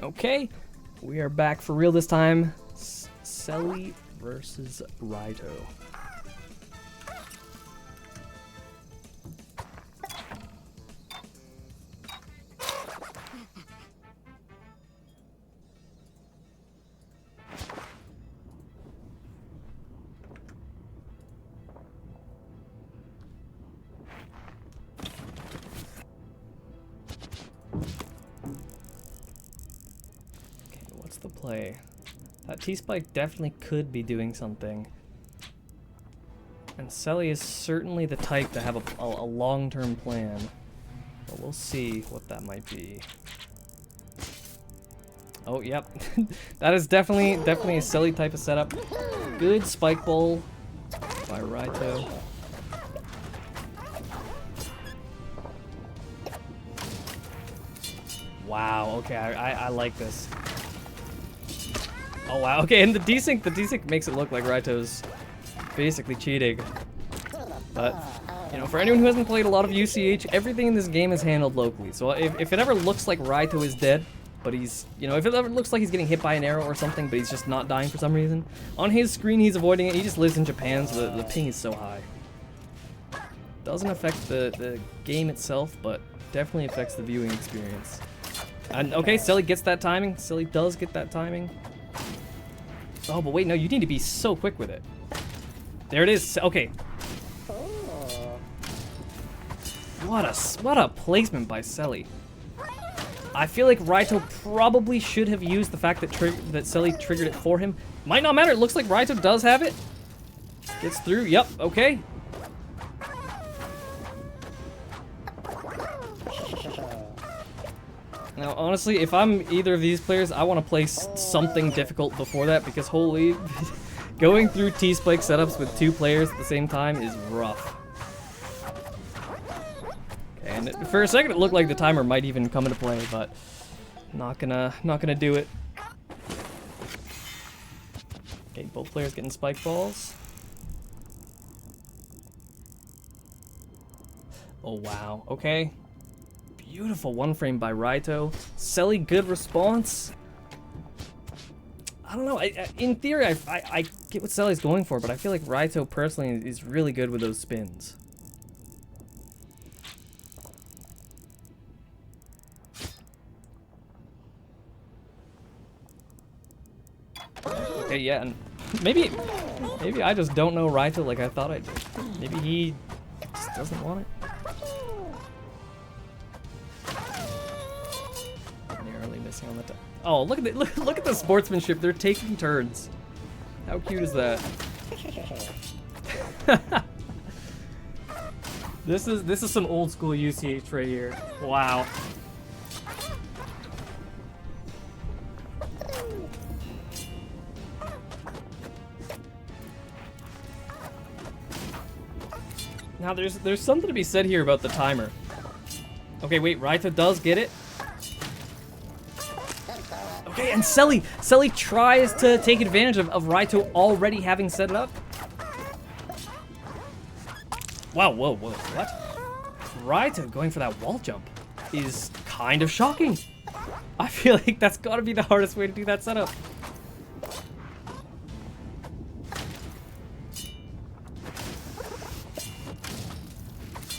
Okay, we are back for real this time. Celie versus Raito. The play. That T-Spike definitely could be doing something. And Celie is certainly the type to have a long-term plan. But we'll see what that might be. Oh, yep. That is definitely a Celie type of setup. Good spike ball by Raito. Wow, okay, I like this. Oh wow, okay, and the desync makes it look like Raito's basically cheating. But, you know, for anyone who hasn't played a lot of UCH, everything in this game is handled locally. So if it ever looks like Raito is dead, but he's, you know, if it ever looks like he's getting hit by an arrow or something, but he's just not dying for some reason, on his screen he's avoiding it. He just lives in Japan, so the ping is so high. Doesn't affect the game itself, but definitely affects the viewing experience. And okay, Celie gets that timing. Celie does get that timing. Oh, but wait, no, you need to be so quick with it. There it is. Okay. What a placement by Celie. I feel like Raito probably should have used the fact that Celie triggered it for him. Might not matter. It looks like Raito does have it. Gets through. Yep. Okay. Now, honestly, if I'm either of these players, I want to play something difficult before that, because holy, going through T-Spike setups with two players at the same time is rough. Okay, and for a second it looked like the timer might even come into play, but not gonna do it. Okay, both players getting spike balls. Oh wow, okay. Beautiful one frame by Raito. Celie, good response. I don't know. In theory, I get what Celie's going for, but I feel like Raito personally is really good with those spins. Okay, yeah, and maybe I just don't know Raito like I thought I did. Maybe he just doesn't want it. On the oh, look at the sportsmanship. They're taking turns. How cute is that? This is some old school UCH right here. Wow. Now there's something to be said here about the timer. Okay, wait, Raito does get it. Okay, and Celie tries to take advantage of Raito already having set it up. Wow, whoa, what? Raito going for that wall jump is kind of shocking. I feel like that's gotta be the hardest way to do that setup.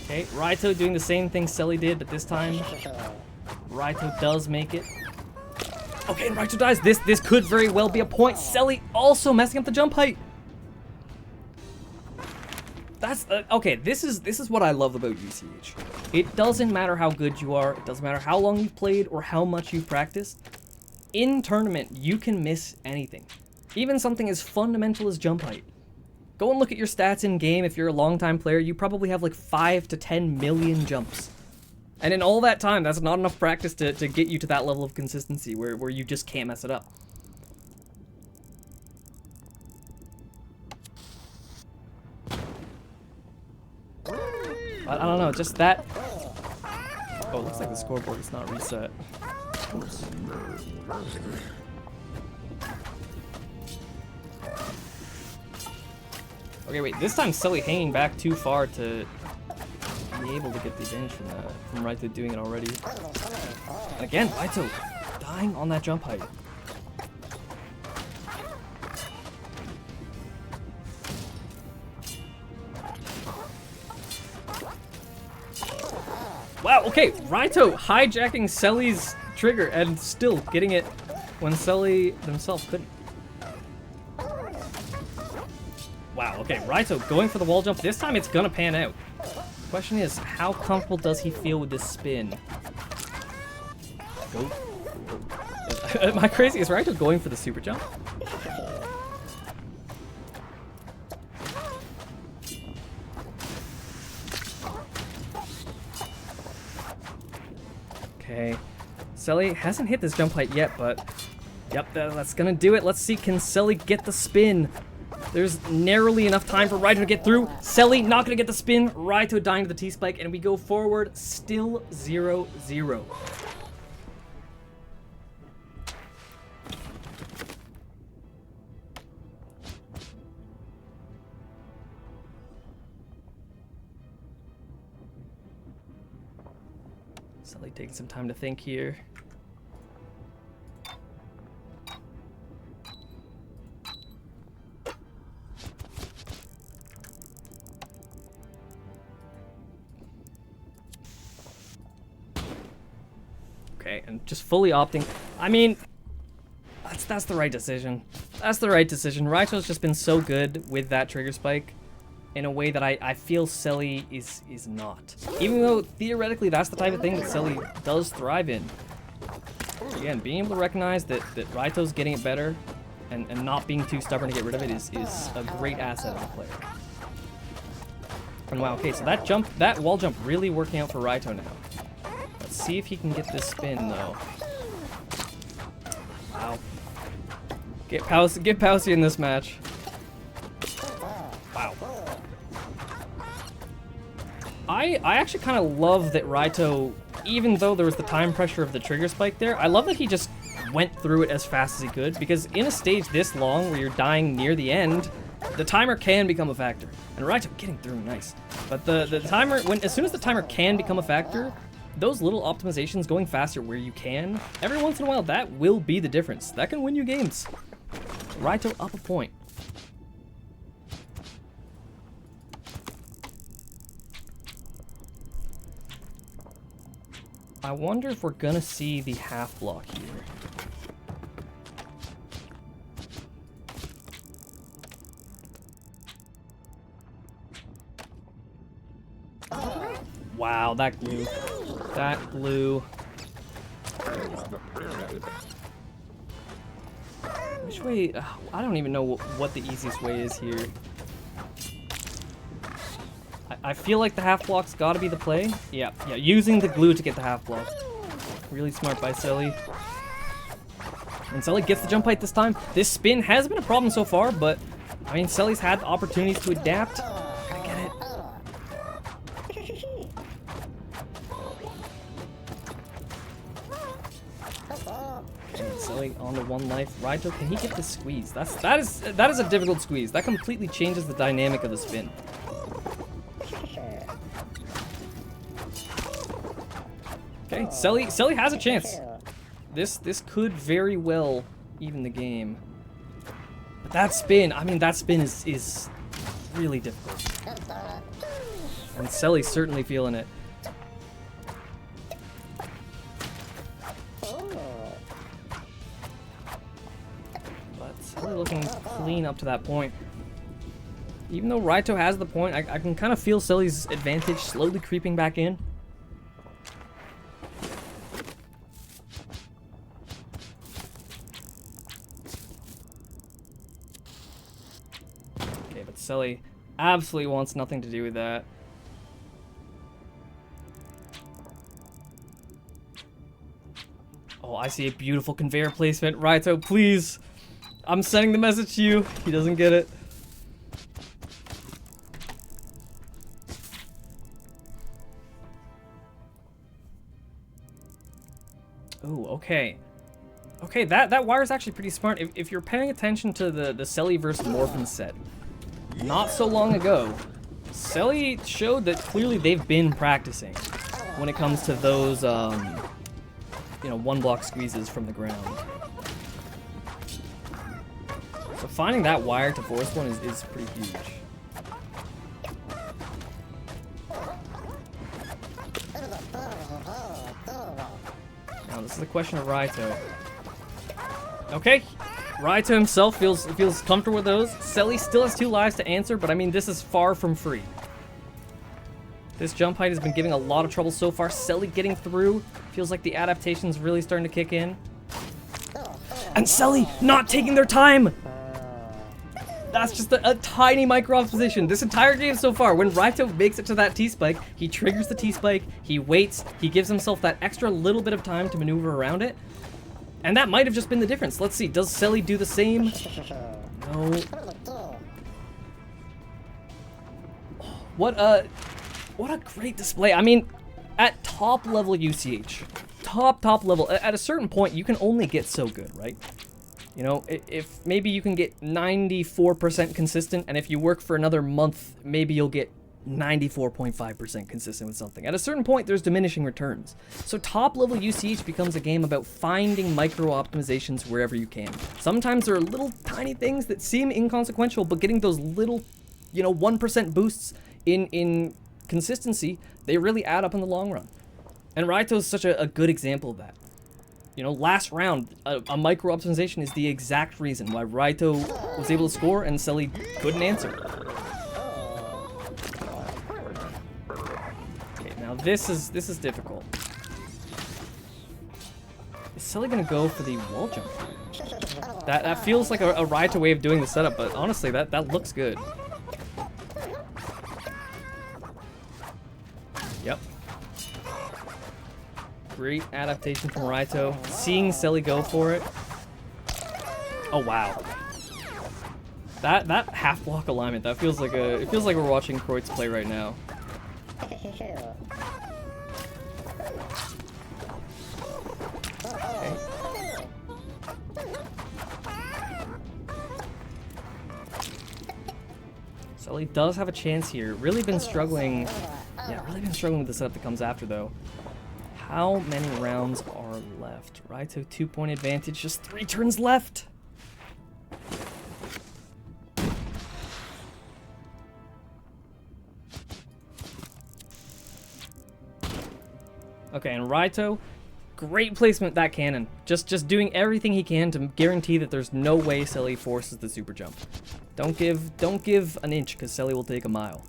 Okay, Raito doing the same thing Celie did, but this time Raito does make it. Okay, and Raito dies. This could very well be a point. Celie also messing up the jump height. That's okay. This is what I love about UCH. It doesn't matter how good you are. It doesn't matter how long you've played or how much you've practiced. In tournament, you can miss anything, even something as fundamental as jump height. Go and look at your stats in game. If you're a long-time player, you probably have like 5 to 10 million jumps. And in all that time, that's not enough practice to get you to that level of consistency where you just can't mess it up. I don't know, just that. Oh, it looks like the scoreboard is not reset. Okay, wait, this time Celie hanging back too far to be able to get the advantage from Raito doing it already. And again, Raito dying on that jump height. Wow, okay, Raito hijacking Celie's trigger and still getting it when Celie themselves couldn't. Wow, okay, Raito going for the wall jump. This time it's gonna pan out. Question is, how comfortable does he feel with this spin? Go. Am I crazy? Is Raito going for the super jump? Okay. Celie hasn't hit this jump height yet, but yep, that's gonna do it. Let's see, can Celie get the spin? There's narrowly enough time for Raito to get through. Celie not gonna get the spin. Raito dying to the T-spike, and we go forward, still 0-0. Celie taking some time to think here. Okay, and just fully opting. I mean, that's the right decision. That's the right decision. Raito's just been so good with that trigger spike in a way that I feel Celie is not. Even though theoretically that's the type of thing that Celie does thrive in. Again, being able to recognize that Raito's getting it better and not being too stubborn to get rid of it is a great asset of the player. And wow, okay, so that wall jump really working out for Raito now. Let's see if he can get this spin though. Wow. Get Pousey in this match. Wow. I actually kind of love that Raito, even though there was the time pressure of the trigger spike there, I love that he just went through it as fast as he could, because in a stage this long where you're dying near the end, the timer can become a factor. And Raito getting through, nice. But the timer, as soon as the timer can become a factor, those little optimizations going faster where you can, every once in a while, that will be the difference. That can win you games. Raito up a point. I wonder if we're gonna see the half block here. Wow, that glue. That glue. Which way? I don't even know what the easiest way is here. I feel like the half block's gotta be the play. Yeah, using the glue to get the half block. Really smart by Celie. And Celie gets the jump height this time. This spin has been a problem so far, but I mean, Celie's had the opportunities to adapt. Gotta get it. Okay, Celie on the one life. Raito, can he get the squeeze? That is a difficult squeeze. That completely changes the dynamic of the spin. Okay, Celie has a chance. This could very well even the game. But that spin, I mean, that spin is really difficult. And Celie's certainly feeling it. But Celie looking clean up to that point. Even though Raito has the point, I can kind of feel Celie's advantage slowly creeping back in. Celie absolutely wants nothing to do with that. Oh, I see a beautiful conveyor placement. Raito, please. I'm sending the message to you. He doesn't get it. Oh, okay. Okay, that wire is actually pretty smart. If you're paying attention to the Celie versus Morphin set, not so long ago, Celie showed that clearly they've been practicing when it comes to those you know, 1-block squeezes from the ground. So finding that wire to force one is pretty huge. Now this is a question of Raito. Okay, Raito himself feels comfortable with those. Celie still has 2 lives to answer, but I mean, this is far from free. This jump height has been giving a lot of trouble so far. Celie getting through. Feels like the adaptation's really starting to kick in. And Celie not taking their time! That's just a tiny micro opposition. This entire game so far, when Raito makes it to that T-spike, he triggers the T-spike, he waits, he gives himself that extra little bit of time to maneuver around it. And that might have just been the difference. Let's see, does Celie do the same? No. What a great display. I mean, at top level UCH, top level, at a certain point, you can only get so good, right? You know, if maybe you can get 94% consistent, and if you work for another month, maybe you'll get 94.5% consistent with something. At a certain point, there's diminishing returns. So top level UCH becomes a game about finding micro optimizations wherever you can. Sometimes there are little tiny things that seem inconsequential, but getting those little, you know, 1% boosts in consistency, they really add up in the long run. And Raito is such a good example of that. You know, last round, a micro optimization is the exact reason why Raito was able to score and Celie couldn't answer. Okay, now this is difficult. Is Celie gonna go for the wall jump? That feels like a Raito way of doing the setup, but honestly, that looks good. Yep. Great adaptation from Raito. Seeing Celie go for it. Oh wow. That half block alignment, that feels like it feels like we're watching Kreutz play right now. Okay. Celie does have a chance here. Really been struggling. Yeah, really been struggling with the setup that comes after though. How many rounds are left? Raito 2-point advantage, just 3 turns left. Okay, and Raito, great placement that cannon. Just doing everything he can to guarantee that there's no way Celie forces the super jump. Don't give an inch, because Celie will take a mile.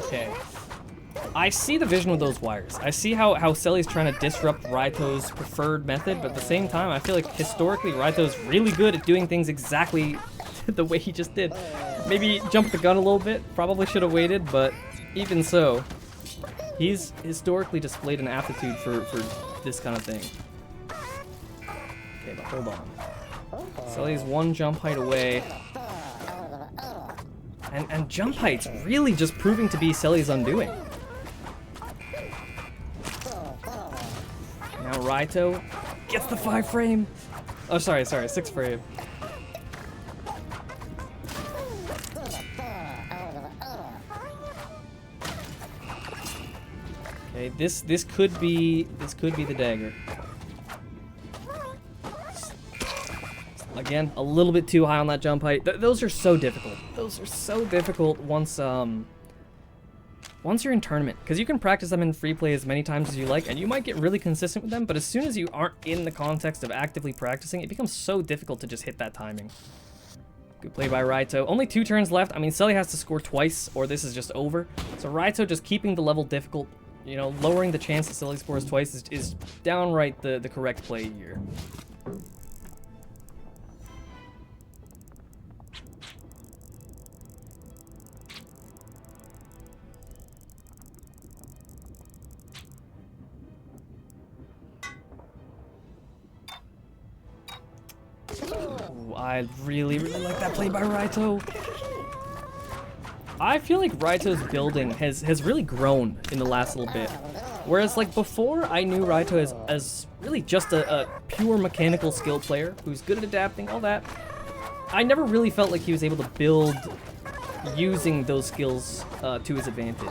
Okay. I see the vision with those wires. I see how Celie's trying to disrupt Raito's preferred method, but at the same time, I feel like historically Raito's really good at doing things exactly the way he just did. Maybe jumped the gun a little bit, probably should have waited, but even so, he's historically displayed an aptitude for this kind of thing. Okay, but hold on. Celie's 1 jump height away. And jump height's really just proving to be Celie's undoing. Now Raito gets the 5 frame. Oh, sorry, 6 frame. Okay, this could be the dagger. Again, a little bit too high on that jump height. Those are so difficult. Those are so difficult once you're in tournament, because you can practice them in free play as many times as you like, and you might get really consistent with them, but as soon as you aren't in the context of actively practicing, it becomes so difficult to just hit that timing. Good play by Raito. Only 2 turns left. I mean, Celie has to score twice, or this is just over. So Raito just keeping the level difficult, you know, lowering the chance that Celie scores twice is downright the correct play here. I really like that play by Raito. I feel like Raito's building has really grown in the last little bit. Whereas, like, before, I knew Raito as really just a pure mechanical skill player who's good at adapting, all that. I never really felt like he was able to build using those skills to his advantage.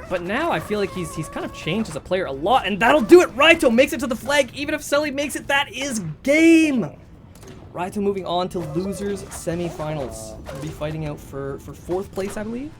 But now I feel like he's kind of changed as a player a lot, and that'll do it! Raito makes it to the flag, even if Celie makes it, that is game! Raito moving on to losers semifinals. We'll be fighting out for 4th place, I believe.